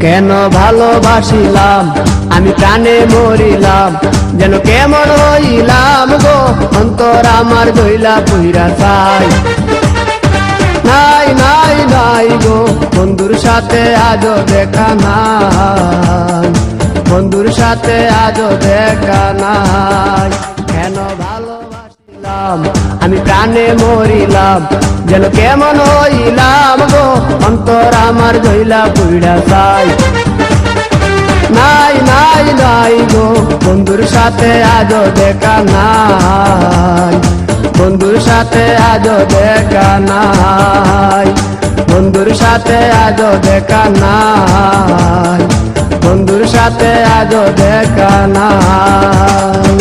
কেন ভালোবাসিলাম আমি প্রাণে মরিলাম, যেন কেমন হইলাম গো, অন্তর আমার দইলা পুইরা চাই। নাই নাই নাই গো, বন্ধুর সাথে আজও দেখা নাই, বন্ধুর সাথে আজও দেখা নাই। কেন ভালোবাসিলাম আমি প্রাণে মরিলাম, যেন কেমন হইলাম গো, অন্তর আমার দইলা পুইরা চাই। নাই নাই নাই গো, বন্ধুর সাথে আজও দেখা নাই, বন্ধুর সাথে আজও দেখা নাই, বন্ধুর সাথে আজও দেখা নাই, বন্ধুর সাথে আজও দেখা নাই।